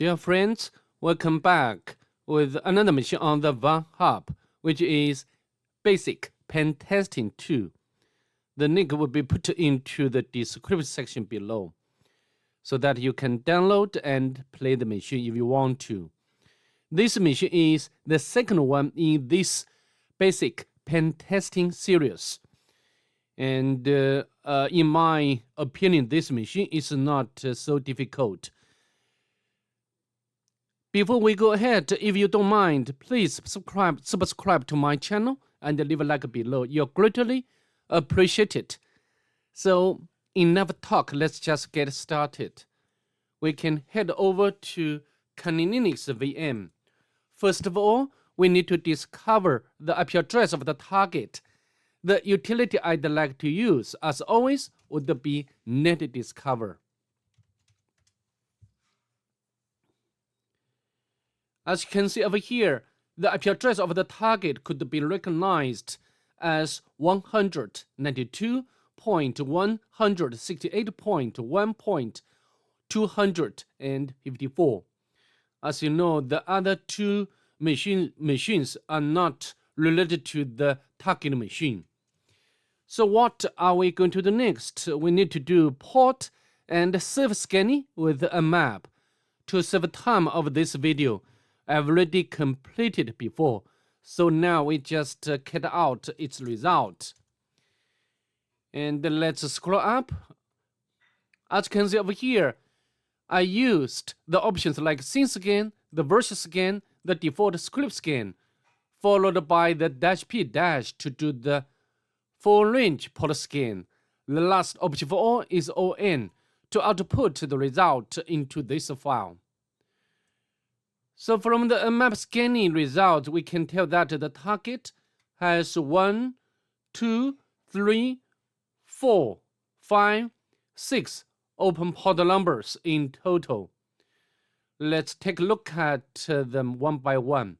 Dear friends, welcome back with another mission on the Van Hub, which is Basic Pen Testing 2. The link will be put into the description section below so that you can download and play the machine if you want to. This machine is the second one in this Basic Pen Testing series. And in my opinion, this machine is not so difficult. Before we go ahead, if you don't mind, please subscribe to my channel and leave a like below. You're greatly appreciated. So, enough talk, let's just get started. We can head over to Kali Linux VM. First of all, we need to discover the IP address of the target. The utility I'd like to use, as always, would be netdiscover. As you can see over here, the IP address of the target could be recognized as 192.168.1.254. As you know, the other two machines are not related to the target machine. So what are we going to do next? We need to do port and surface scanning with a map. To save time of this video, I've already completed before, so now we just get out its result. And let's scroll up. As you can see over here, I used the options like scene scan, the version scan, the default script scan, followed by the -p- to do the full range port scan. The last option for all is ON to output the result into this file. So from the map scanning result, we can tell that the target has 1, 2, 3, 4, 5, 6 open port numbers in total. Let's take a look at them one by one.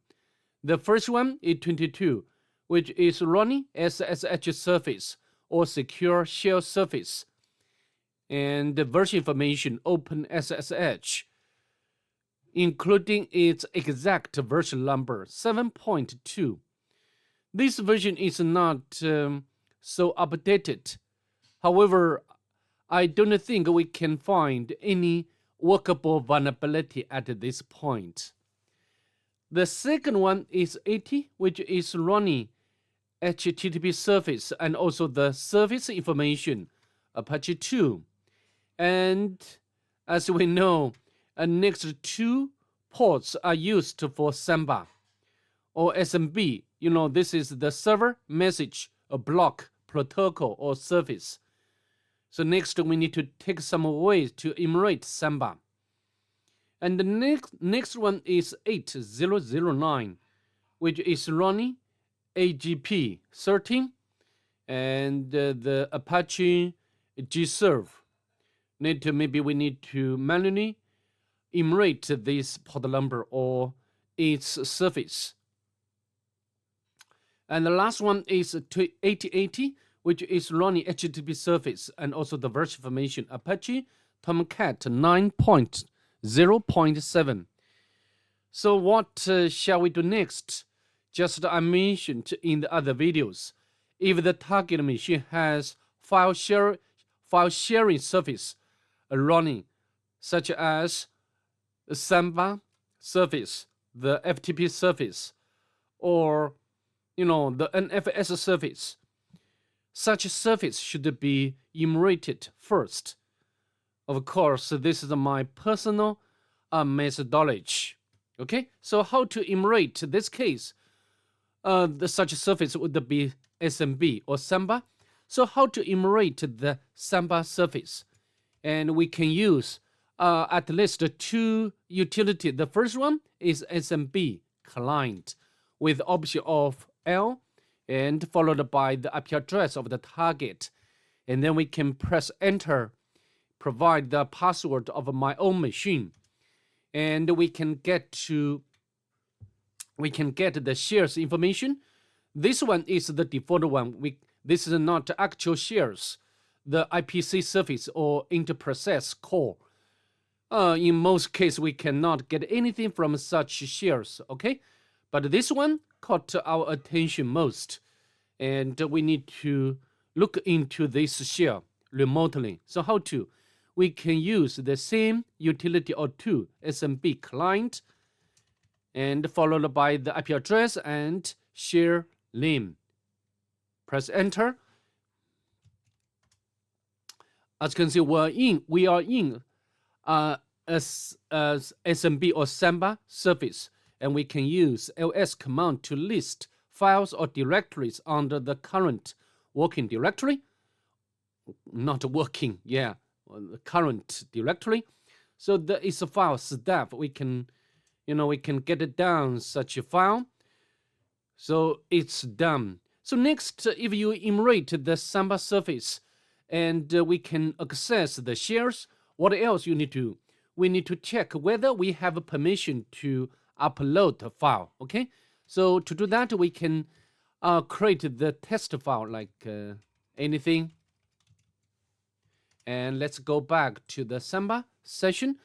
The first one is 22, which is running SSH service or secure shell service. And the version information OpenSSH, including its exact version number, 7.2. This version is not so updated. However, I don't think we can find any workable vulnerability at this point. The second one is 80, which is running HTTP service and also the service information, Apache 2. And as we know, next two ports are used for Samba or SMB. You know, this is the server message block protocol or service. So next we need to take some ways to emulate Samba. And the next one is 8009, which is running AGP 13 and the Apache gserv. Maybe we need to manually emulate this port number or its service. And the last one is 8080, which is running HTTP service and also the version information Apache Tomcat 9.0.7. So what shall we do next? Just as I mentioned in the other videos, if the target machine has file sharing service running, such as Samba service, the FTP service, or the NFS service, such service should be emulated first. Of course, this is my personal methodology. Okay, so how to emulate this case? Such service would be SMB or Samba. So how to emulate the Samba service? And we can use at least two utility. The first one is SMB client with option of L and followed by the IP address of the target. And then we can press enter, provide the password of my own machine. And we can get the shares information. This one is the default one. This is not actual shares, the IPC service or interprocess call. In most cases, we cannot get anything from such shares, okay? But this one caught our attention most, and we need to look into this share remotely. So how to? We can use the same utility or two, SMB client, and followed by the IP address and share name. Press enter. As you can see, we are in as SMB or Samba service, and we can use ls command to list files or directories under the current working directory. Not working, yeah, the current directory. So there is a file staff. We can, we can get it down such a file. So it's done. So next, if you enumerate the Samba service, and we can access the shares, what else you need to do? We need to check whether we have permission to upload a file, okay? So to do that, we can create the test file like anything. And let's go back to the Samba session.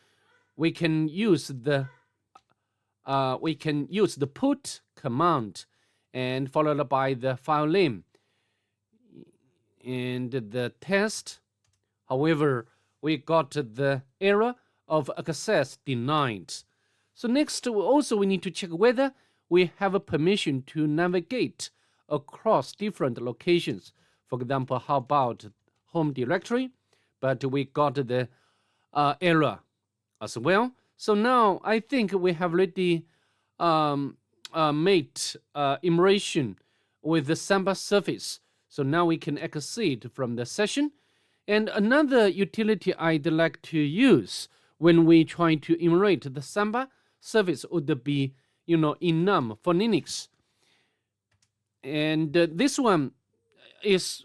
We can use the put command and followed by the file name and the test. However, we got the error of access denied. So next, we need to check whether we have a permission to navigate across different locations. For example, how about home directory? But we got the error as well. So now I think we have already made immersion with the Samba service. So now we can exit from the session. And another utility I'd like to use when we try to emulate the Samba service would be, enum for Linux. And this one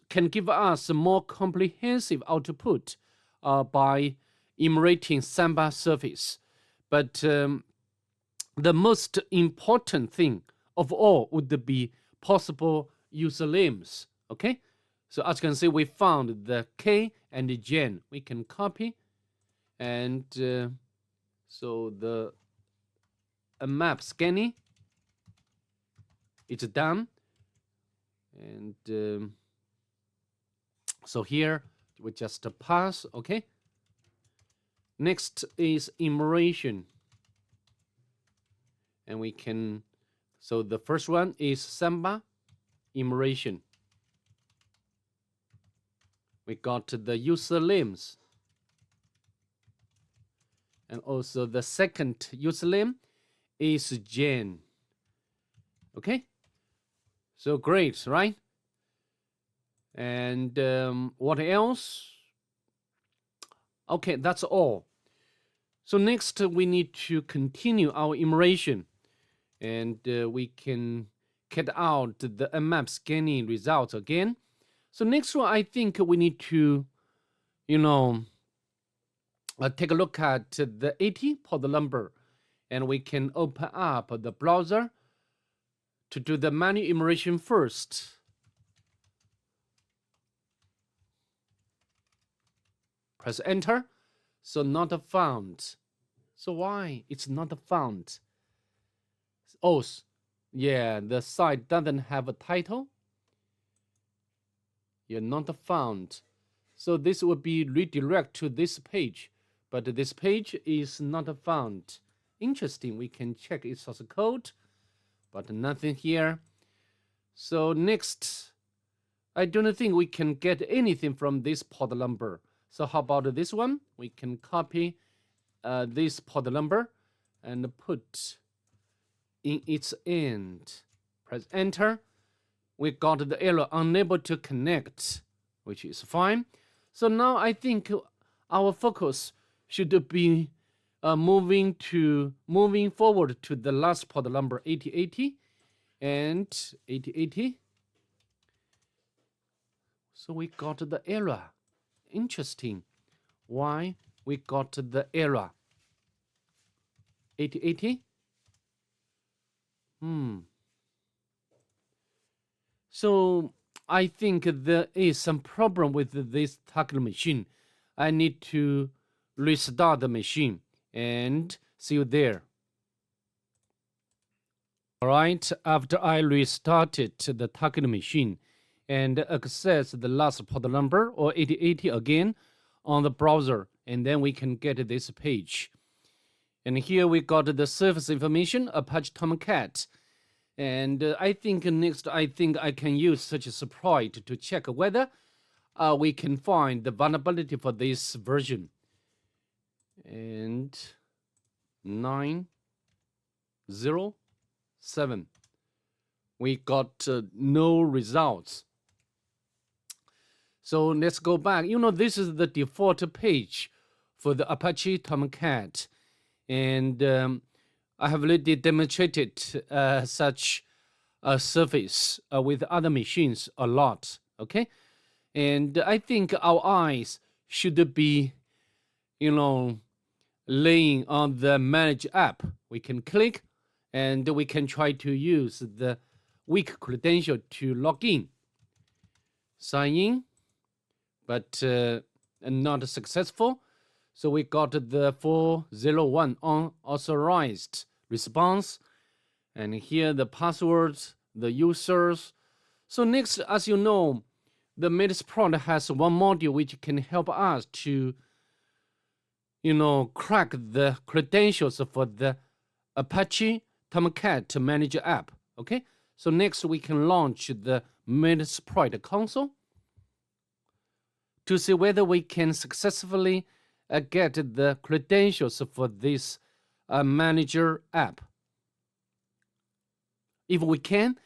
can give us a more comprehensive output by emulating Samba service. But the most important thing of all would be possible usernames. Okay, so as you can see, we found the K and the Jen. We can copy, and so the map scanning, it's done. And so here we just pass. Okay. Next is immersion, and we can. So the first one is Samba immersion. We got the usernames, and also the second username is Jen. Okay, so great, right? And what else? Okay, that's all. So next we need to continue our immersion, and we can get out the Nmap scanning results again. So next one, I think we need to, take a look at the 80 port number, and we can open up the browser to do the manual immersion first. Press enter. So not found. So why it's not found? Oh, yeah, the site doesn't have a title. You're not found. So this would be redirect to this page, but this page is not found. Interesting. We can check its source code, but nothing here. So next, I don't think we can get anything from this port number. So how about this one? We can copy this port number and put in its end. Press enter. We got the error unable to connect, which is fine. So now I think our focus should be moving forward to the last port number 8080 and 8080. So we got the error. Interesting. Why we got the error? 8080. So I think there is some problem with this target machine. I need to restart the machine. and see you there. All right, after I restarted the target machine and access the last port number or 8080 again on the browser, and then we can get this page. And here we got the service information, Apache Tomcat. And I think I can use such a sprite to check whether we can find the vulnerability for this version. And 907. We got no results. So let's go back. This is the default page for the Apache Tomcat. And I have already demonstrated such a service with other machines a lot, okay? And I think our eyes should be, laying on the Manage app. We can click and we can try to use the weak credential to log in. Sign in, but not successful. So we got the 401 unauthorized response. And here the passwords, the users. So next, as you know, the Metasploit has one module which can help us to, crack the credentials for the Apache Tomcat Manager app. Okay, so next we can launch the Metasploit console to see whether we can successfully get the credentials for this manager app. If we can,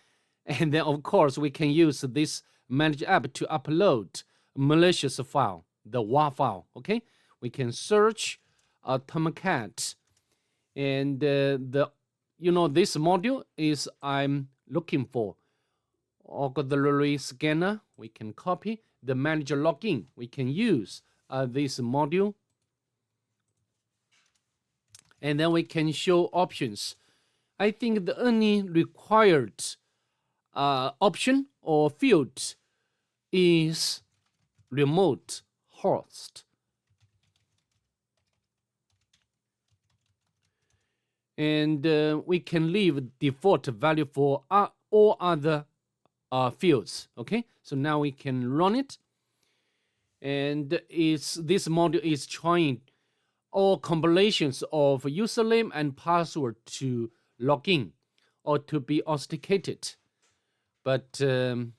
and then of course we can use this manager app to upload malicious file, the WAR file. Okay, we can search Tomcat, and this module is I'm looking for auxiliary scanner. We can copy the manager login. We can use this module, and then we can show options. I think the only required option or field is remote host. And we can leave default value for all other fields. Okay, so now we can run it. And this module is trying all combinations of username and password to log in or to be authenticated. But none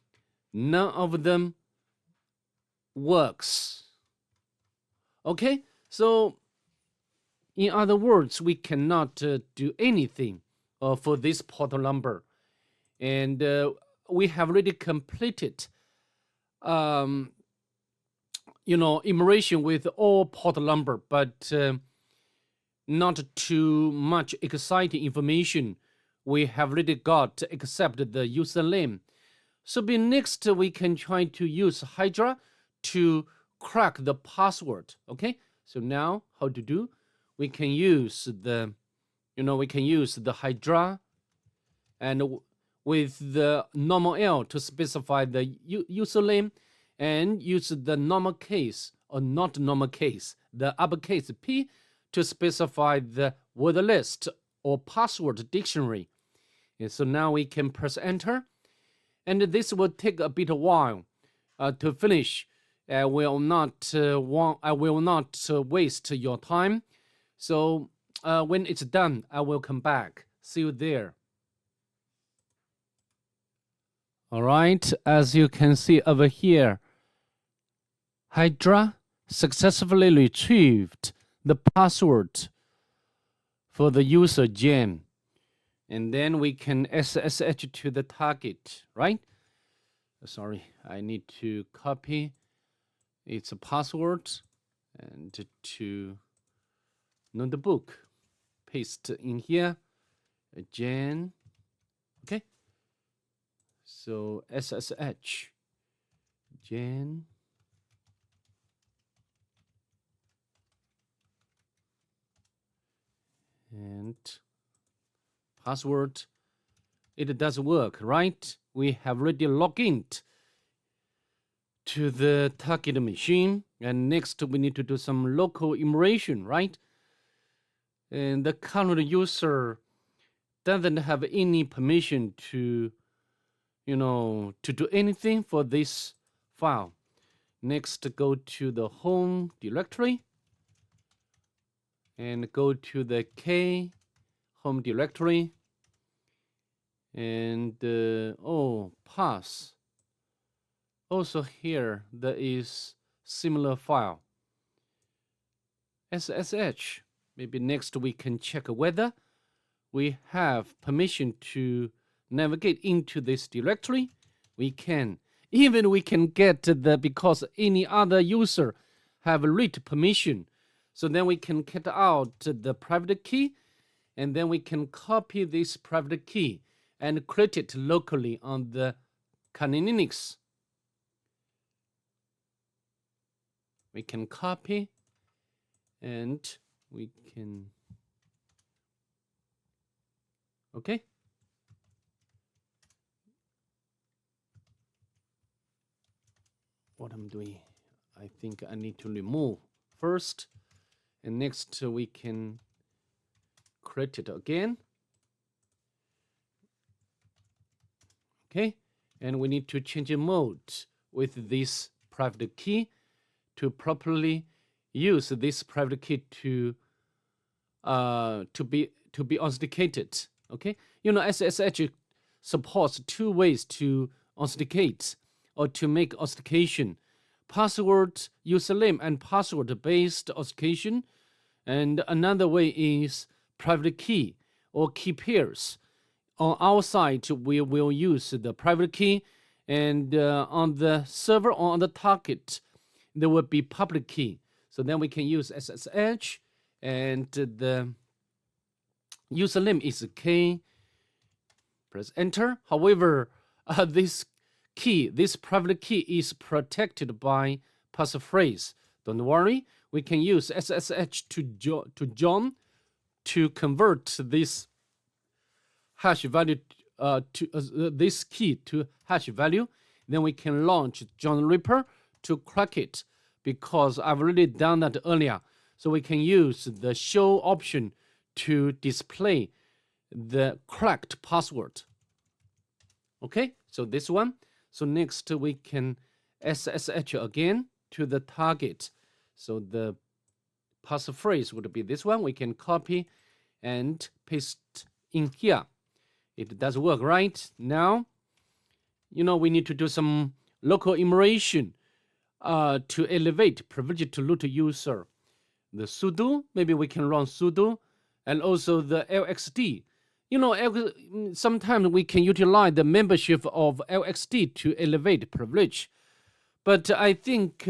of them works. Okay, so in other words, we cannot do anything for this port number. And we have already completed enumeration with all port number, but not too much exciting information we have already got except the username. So next we can try to use Hydra to crack the password. Okay, so now how to do? We can use the Hydra, and with the normal L to specify the username, and use the normal case or not normal case, the uppercase P, to specify the word list or password dictionary. And so now we can press enter, and this will take a bit of while to finish. I will not waste your time. So when it's done, I will come back. See you there. All right, as you can see over here, Hydra successfully retrieved the password for the user Jen. And then we can SSH to the target, right? Sorry, I need to copy its password and to notebook. Paste in here, Jen. Okay. So SSH, Jen. And password. It does work, right? We have already logged in to the target machine, and next we need to do some local enumeration, right? and the current user doesn't have any permission to, to do anything for this file. Next, go to the home directory and go to the K home directory and pass. Also here there is similar file SSH. Maybe next we can check whether we have permission to navigate into this directory. We can. Even we can get because any other user have read permission. So then we can get out the private key, and then we can copy this private key and create it locally on the Kali Linux. We can copy and we can, okay. What I'm doing, I think I need to remove first, and next we can create it again. Okay, and we need to change the mode with this private key to properly use this private key to be authenticated. Okay, SSH supports two ways to authenticate or to make authentication: password, username, and password-based authentication. And another way is private key or key pairs. On our side, we will use the private key, and on the server or on the target, there will be public key. So then we can use SSH, and the username is K. Press enter. However, this private key is protected by passphrase. Don't worry, we can use SSH to John to convert this hash value this key to hash value. Then we can launch John Reaper to crack it, because I've already done that earlier. So we can use the show option to display the cracked password. Okay, so this one. So next we can SSH again to the target. So the passphrase would be this one. We can copy and paste in here. It does work, right? Now, we need to do some local enumeration to elevate privilege to root user. The sudo, maybe we can run sudo, and also the LXD. Sometimes we can utilize the membership of LXD to elevate privilege. But I think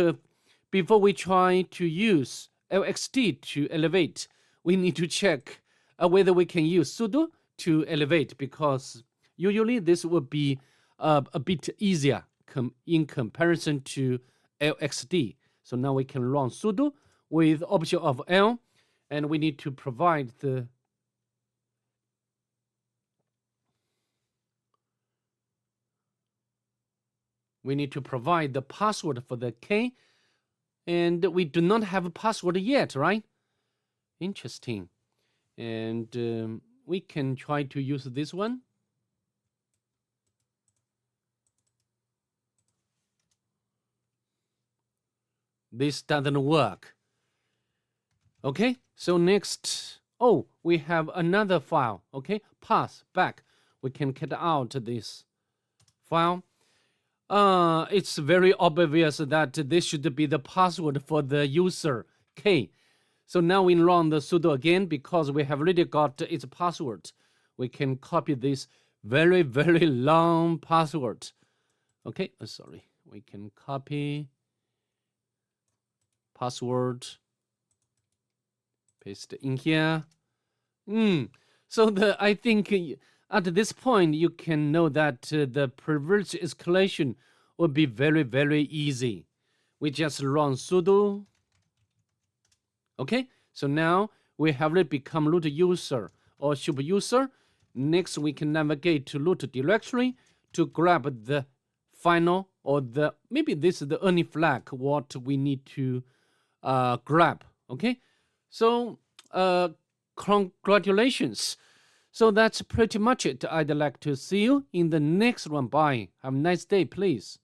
before we try to use LXD to elevate, we need to check whether we can use sudo to elevate, because usually this would be a bit easier in comparison to LXD. So now we can run sudo with option of L, and we need to provide the password for the K, and we do not have a password yet, right? Interesting. And we can try to use this one. This doesn't work. Okay, so next, we have another file. Okay, pass back. We can get out this file. It's very obvious that this should be the password for the user K. So now we run the sudo again, because we have already got its password. We can copy this very, very long password. Okay, sorry. We can copy password, paste in here. So I think at this point you can know that the privilege escalation will be very, very easy. We just run sudo. Okay, so now we have already become root user or super user. Next, we can navigate to root directory to grab the final, or maybe this is the only flag what we need to grab. Okay, so congratulations. So that's pretty much it. I'd like to see you in the next one. Bye. Have a nice day, please.